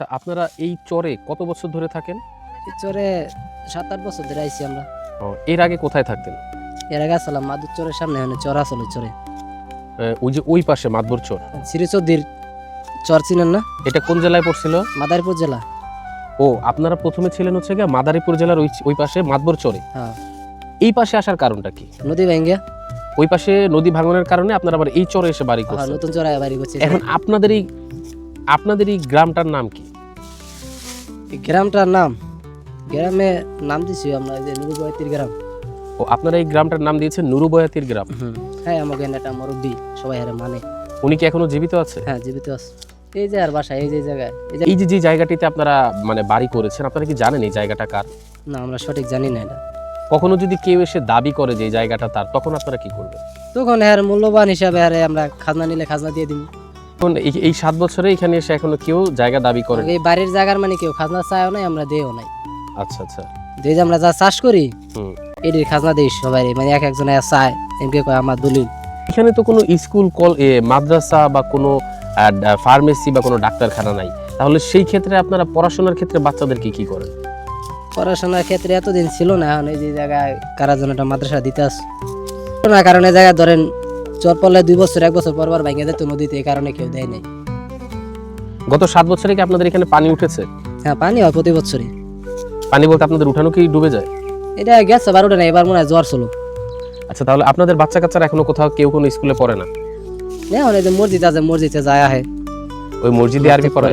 আচ্ছা, আপনারা এই চরে কত বছর ধরে থাকেন? এই চরে 7-8 বছর ধরে আইছি আমরা। এর আগে কোথায় থাকতেন? এর আগে আসলাম মাদুর চরের সামনে, মানে চর আসলে চরে ওই যে ওই পাশে মাদবর চর, শ্রীচৌধুরীর চর চিনেন না? এটা কোন জেলায় পড়ছিল? মাদারীপুর জেলা। ও, আপনারা প্রথমে ছিলেন হচ্ছে গিয়ে মাদারীপুর জেলার ওই পাশে মাদবর চরে। হ্যাঁ, এই পাশে আসার কারণটা কি? নদী ভাঙ্গা। ওই পাশে নদী ভাঙনের কারণে আপনারা আবার এই চরে এসে বাড়ি হ্যাঁ, করছেন। নতুন চরায় বাড়ি করছি। এখন আপনাদের এই গ্রামটার নাম কি? এই গ্রামটার গ্রামে নাম দিছি আমরা, এই যে নুরুবয়াতির গ্রাম। ও, আপনারা এই গ্রামটার নাম দিয়েছেন নুরুবয়াতির গ্রাম। হ্যাঁ, আমাকে একটা মুরব্বি সবাই হারে মানে। উনি কি এখনো জীবিত আছে? হ্যাঁ, জীবিত আছে। এই যে আর বাসা, এই যে জায়গায়, এই যে জায়গাটিতে আপনারা মানে বাড়ি করেছেন, আপনারা কি জানেন এই জায়গাটা কার? না, আমরা সঠিক জানি না এটা। কখনো যদি কেউ এসে দাবি করে যে এই জায়গাটা তার, তখন আপনারা কি করবেন? তখন এর মূল্যবান হিসাবে আরে আমরা খাজনা নিলে খাজনা দিয়ে দিব। এখন এই 7 বছরে এখানে এসে এখনো কেউ জায়গা দাবি করে? এই বাড়ির জায়গার মানে কেউ খাজনা চায়ও নাই, আমরা দেও নাই। আচ্ছা আচ্ছা। যে যে আমরা যা চাষ করি এটির খাজনা দিই সবাই, মানে এক একজনে চায়, এমকে কয় আমার দলিল। এখানে তো কোনো স্কুল মাদ্রাসা বা কোনো ফার্মেসি বা কোনো ডাক্তারখানা নাই, তাহলে সেই ক্ষেত্রে আপনারা পড়াশোনার ক্ষেত্রে বাচ্চাদেরকে কি করেন? পড়াশোনার ক্ষেত্রে এতদিন ছিল না, এখন এই যে জায়গায় কারা যেন একটা মাদ্রাসা দিতে আসে না, কারণ এই জায়গায় ধরেন চর পড়লে 2 বছর 1 বছর পর ভেঙে যেত নদীতে, এই কারণে কেউ দেয় নাই। গত 7 বছরে কি আপনাদের এখানে পানি উঠেছে? হ্যাঁ, পানি হয় প্রতি বছরই। পানি বলতে আপনাদের উঠানো কি ডুবে যায়? এটা গেছে 12টা না, এবার মনে হয় জ্বর ছিল। আচ্ছা, তাহলে আপনাদের বাচ্চা কাচ্চারা এখনো কোথাও কেউ কোনো স্কুলে পড়ে না? এখন এই যে মসজিদ আছে, মসজিদে যায় আহে, ওই মসজিদে আরবি পড়ে।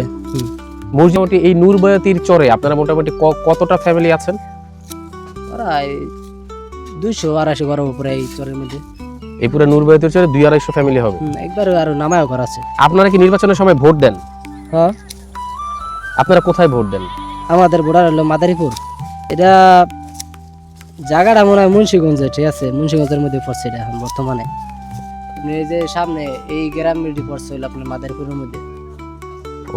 মোটামুটি এই নূরবয়াতির চরে আপনারা মোটামুটি কতটা ফ্যামিলি আছেন? প্রায় 200-250 ঘরের উপরে এই চরের মধ্যে। এই পুরো নূরবয়াতির চরে 200-250 ফ্যামিলি হবে। একবার আরো নামায়ও ঘর আছে। আপনারা কি নির্বাচনের সময় ভোট দেন? হ্যাঁ। আপনারা কোথায় ভোট দেন? আমাদের বোর্ডার হলো মাদারীপুর। এটা জায়গাটা মনে হয় মুন্সিগঞ্জে, ঠিক আছে, মুন্সিগঞ্জের মধ্যে পড়ছে এটা এখন বর্তমানে। এই যে সামনে এই গ্রামটি পড়ছে হলো আপনার মাদারীপুরের মধ্যে।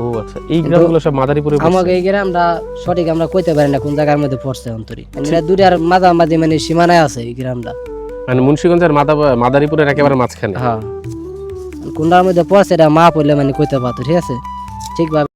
ও আচ্ছা, এই গ্রামগুলো সব মাদারীপুরে পড়ছে। আমাকে এই গ্রামটা সঠিক আমরা কইতে পারি না কোন জায়গার মধ্যে পড়ছে অন্তরি, এটা দুটার মাঝামাঝি, মানে সীমানায় আছে এই গ্রামটা, মানে মুন্সিগঞ্জের মাদারীপুরের একেবারে মাঝখানে। হ্যাঁ, কোনটার মধ্যে পড়ছে এটা মা পড়লে মানে কইতে পারতো, ঠিক আছে, ঠিকভাবে।